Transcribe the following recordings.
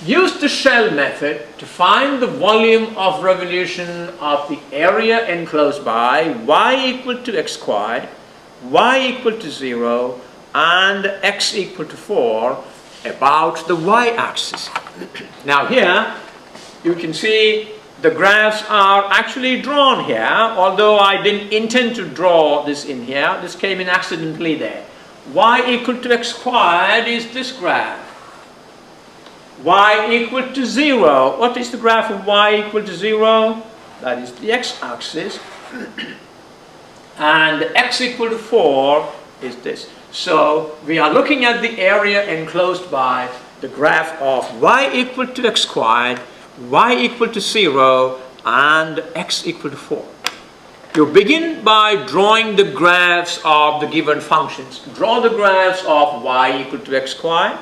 use the shell method to find the volume of revolution of the area enclosed by y equal to x squared, y equal to 0 and x equal to 4 about the y-axis. Now here you can see the graphs are actually drawn here, although I didn't intend to draw this in here. This came in accidentally there. Y equal to x squared is this graph. Y equal to 0. What is the graph of y equal to 0? That is the x-axis. And x equal to 4 is this. So we are looking at the area enclosed by the graph of y equal to x squared, y equal to 0 and x equal to 4. You begin by drawing the graphs of the given functions. Draw the graphs of y equal to x squared,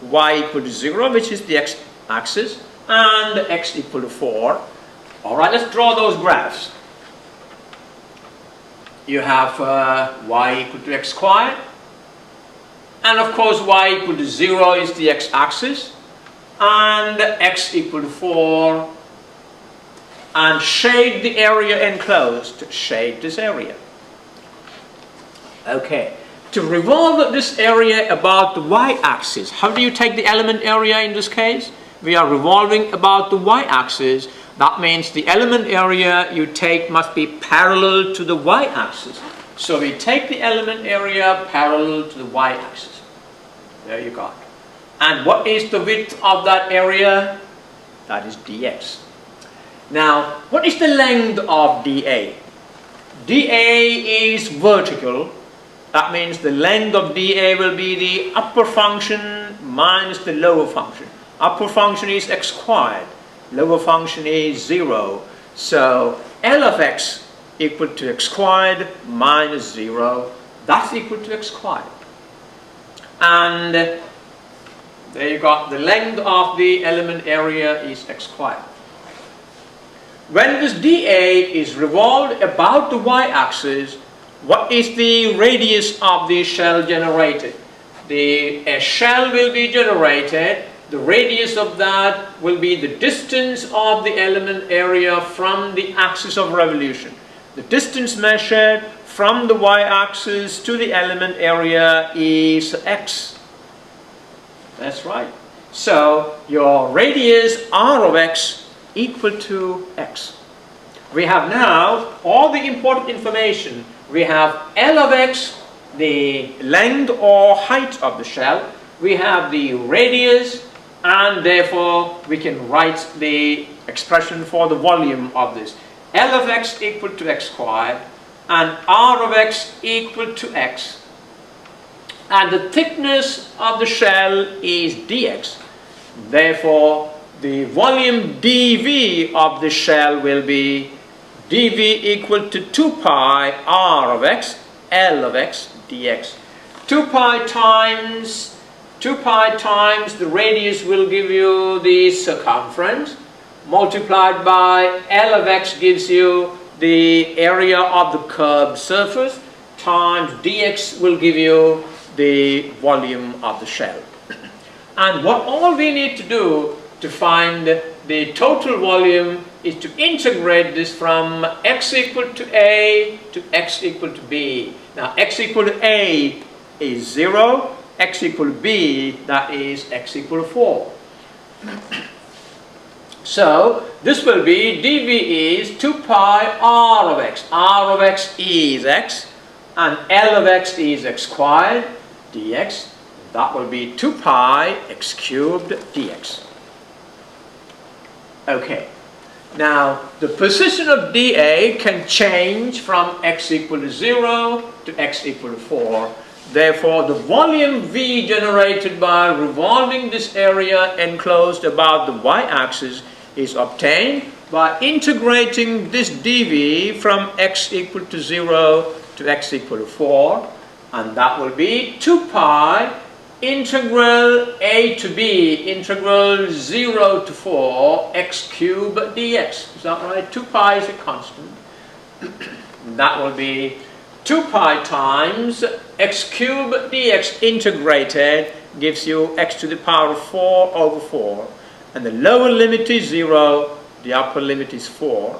y equal to 0, which is the x-axis, and x equal to 4. Alright, let's draw those graphs. You have y equal to x squared, and of course y equal to 0 is the x-axis, and x equal to 4, and shade the area enclosed. Shade this area. Okay. To revolve this area about the y-axis, how do you take the element area in this case? We are revolving about the y-axis. That means the element area you take must be parallel to the y-axis. So we take the element area parallel to the y-axis. There you go. And what is the width of that area? That is dx. Now, what is the length of dA? dA is vertical. That means the length of dA will be the upper function minus the lower function. Upper function is x squared. Lower function is 0. So L of x equal to x squared minus 0. That's equal to x squared. And there you got the length of the element area is x squared. When this dA is revolved about the y-axis, what is the radius of the shell generated? A shell will be generated. The radius of that will be the distance of the element area from the axis of revolution. The distance measured from the y-axis to the element area is x. That's right. So your radius r of x equal to x. We have now all the important information. We have L of x, the length or height of the shell. We have the radius, and therefore we can write the expression for the volume of this. L of x equal to x squared, and R of x equal to x. And the thickness of the shell is dx. Therefore, the volume dV of the shell will be dV equal to 2 pi r of x, L of x dx. 2 pi times the radius will give you the circumference, multiplied by L of x gives you the area of the curved surface, times dx will give you the volume of the shell. And what all we need to do to find the total volume is to integrate this from x equal to a to x equal to b. Now x equal to a is 0, x equal to b, that is x equal to 4. So this will be dV is 2 pi r of x. R of x is x, and L of x is x squared dx. That will be 2 pi x cubed dx. Okay. Now the position of dA can change from x equal to 0 to x equal to 4. Therefore, the volume V generated by revolving this area enclosed about the y-axis is obtained by integrating this dV from x equal to 0 to x equal to 4, and that will be 2 pi integral a to b, integral 0 to 4 x cubed dx. Is that right? 2 pi is a constant. That will be 2 pi times x cubed dx integrated gives you x to the power of 4 over 4. and the lower limit is 0, the upper limit is 4.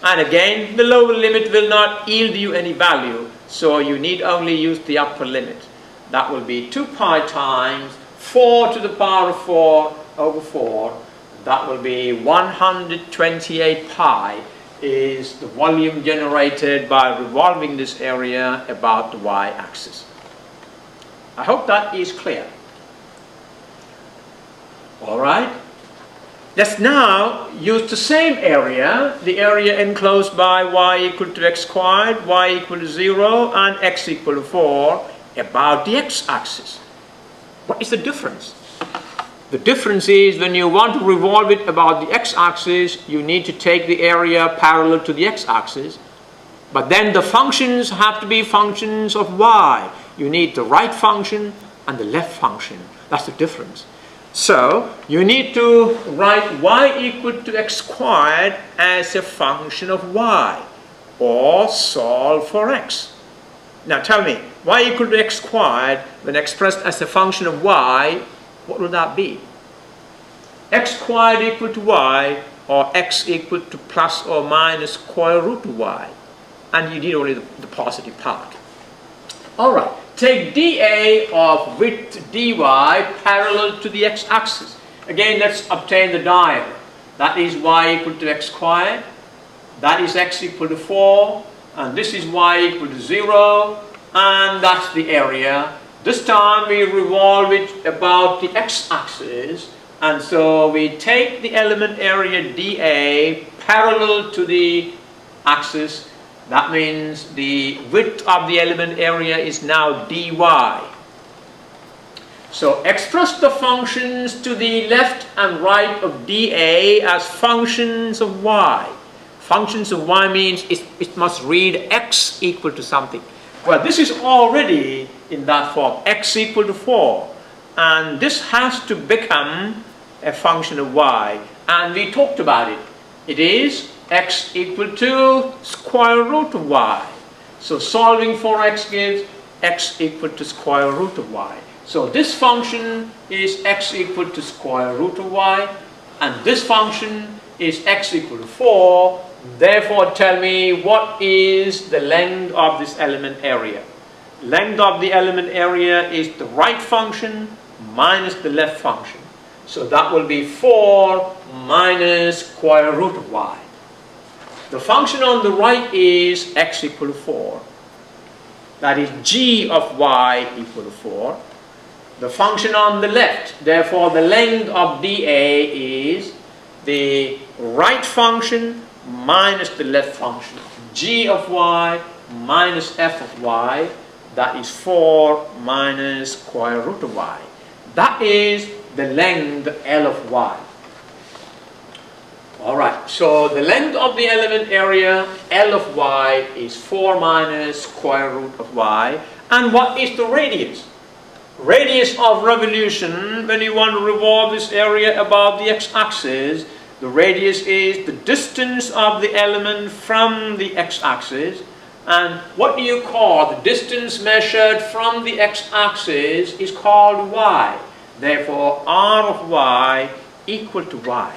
And again, the lower limit will not yield you any value, so you need only use the upper limit. That will be 2 pi times 4 to the power of 4 over 4. That will be 128 pi is the volume generated by revolving this area about the y-axis. I hope that is clear. Alright, let's now use the same area, the area enclosed by y equal to x squared, y equal to 0 and x equal to 4 about the x-axis. What is the difference? The difference is when you want to revolve it about the x-axis, you need to take the area parallel to the x-axis. But then the functions have to be functions of y. You need the right function and the left function. That's the difference. So you need to write y equal to x squared as a function of y, or solve for x. Now tell me, y equal to x squared when expressed as a function of y, what will that be? X squared equal to y, or x equal to plus or minus square root of y. And you need only the positive part. Alright, take dA of width dy parallel to the x-axis. Again, let's obtain the diagram. That is y equal to x squared. That is x equal to 4. And this is y equal to 0. And that's the area. This time we revolve it about the x-axis, and so we take the element area dA parallel to the axis. That means the width of the element area is now dy. So express the functions to the left and right of dA as functions of y. Functions of y means it must read x equal to something. Well, this is already in that form, x equal to 4. And this has to become a function of y. And we talked about it. It is x equal to square root of y. So solving for x gives x equal to square root of y. So this function is x equal to square root of y. And this function is x equal to 4. Therefore, tell me what is the length of this element area. Length of the element area is the right function minus the left function. So that will be 4 minus square root of y. The function on the right is x equal to 4. That is g of y equal to 4. The function on the left, therefore the length of dA is the right function minus the left function, g of y minus f of y, that is 4 minus square root of y. That is the length L of y. Alright, so the length of the element area L of y is 4 minus square root of y. And what is the radius? Radius of revolution, when you want to revolve this area about the x-axis, the radius is the distance of the element from the x-axis. And what do you call the distance measured from the x-axis is called y. Therefore, r of y equal to y.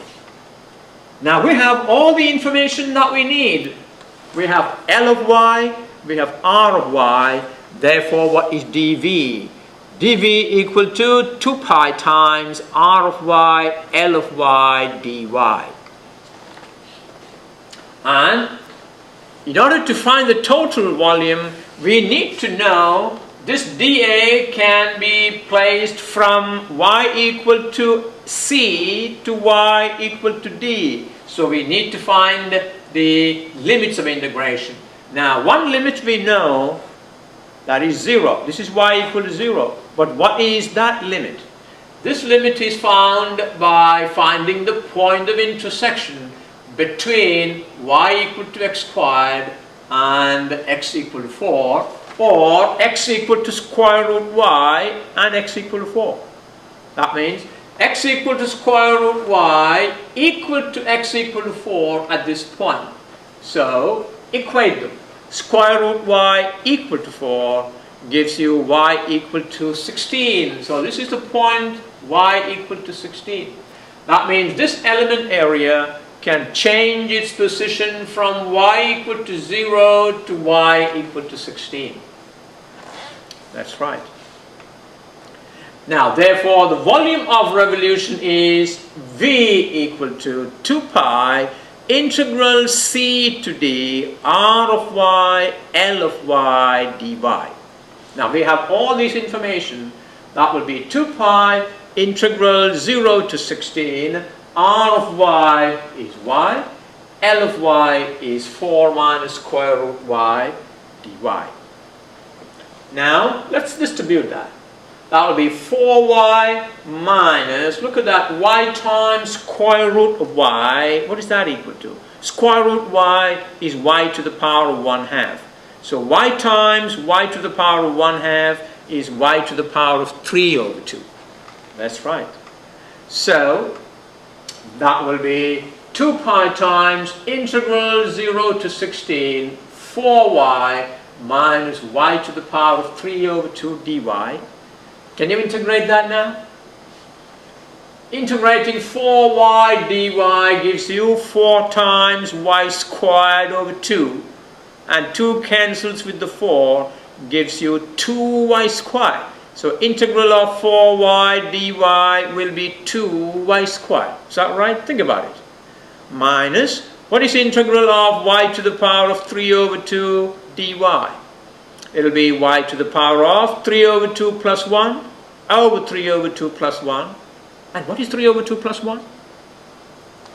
Now we have all the information that we need. We have L of y, we have r of y. Therefore, what is dv? dv equal to 2 pi times r of y, L of y, dy. And in order to find the total volume, we need to know this dA can be placed from y equal to c to y equal to d. So we need to find the limits of integration. Now one limit we know, that is 0. This is y equal to 0. But what is that limit? This limit is found by finding the point of intersection between y equal to x squared and x equal to 4, or x equal to square root y and x equal to 4. That means x equal to square root y equal to x equal to 4 at this point. So equate them. Square root y equal to 4 gives you y equal to 16. So this is the point y equal to 16. That means this element area can change its position from y equal to 0 to y equal to 16. That's right. Now, therefore, the volume of revolution is V equal to 2 pi integral C to D R of y L of y dy. Now, we have all this information. That will be 2 pi integral 0 to 16 R of y is y, L of y is 4 minus square root y dy. Now, let's distribute that. That will be 4y minus, look at that, y times square root of y. What is that equal to? Square root y is y to the power of 1/2. So y times y to the power of 1/2 is y to the power of 3 over 2. That's right. So that will be 2 pi times integral 0 to 16 4y minus y to the power of 3 over 2 dy. Can you integrate that now? Integrating 4y dy gives you 4 times y squared over 2, and 2 cancels with the 4, gives you 2y squared. So integral of 4y dy will be 2y squared. Is that right? Think about it. Minus, what is integral of y to the power of 3 over 2 dy? It will be y to the power of 3 over 2 plus 1 over 3 over 2 plus 1. And what is 3 over 2 plus 1?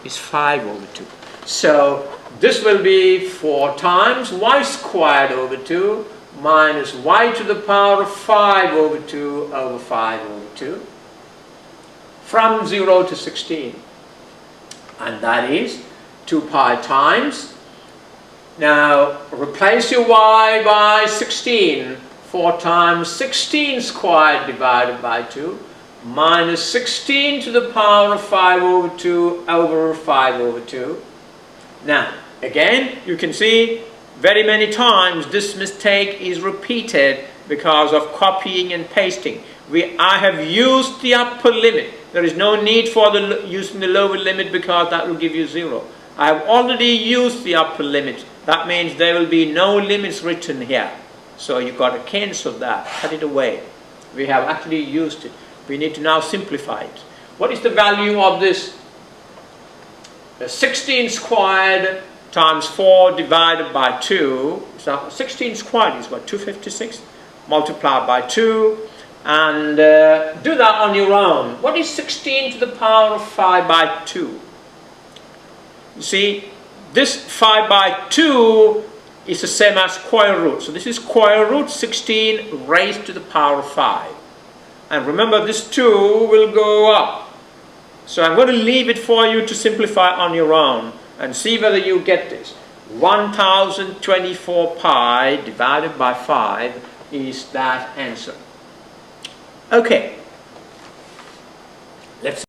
It's 5 over 2. So this will be 4 times y squared over 2 minus y to the power of 5 over 2 over 5 over 2 from 0 to 16. And that is 2 pi times. Now replace your y by 16. 4 times 16 squared divided by 2 minus 16 to the power of 5 over 2 over 5 over 2. Now, again, you can see very many times this mistake is repeated because of copying and pasting. I have used the upper limit. There is no need for using the lower limit because that will give you 0. I have already used the upper limit. That means there will be no limits written here. So you've got to cancel that, cut it away. We have actually used it. We need to now simplify it. What is the value of this? 16 squared times 4 divided by 2. So 16 squared is what? 256 multiplied by 2. And do that on your own. What is 16 to the power of 5 by 2? You see, this 5 by 2 is the same as square root. So this is square root 16 raised to the power of 5. And remember, this 2 will go up. So I'm going to leave it for you to simplify on your own and see whether you get this. 1024 pi divided by 5 is that answer. Okay. Let's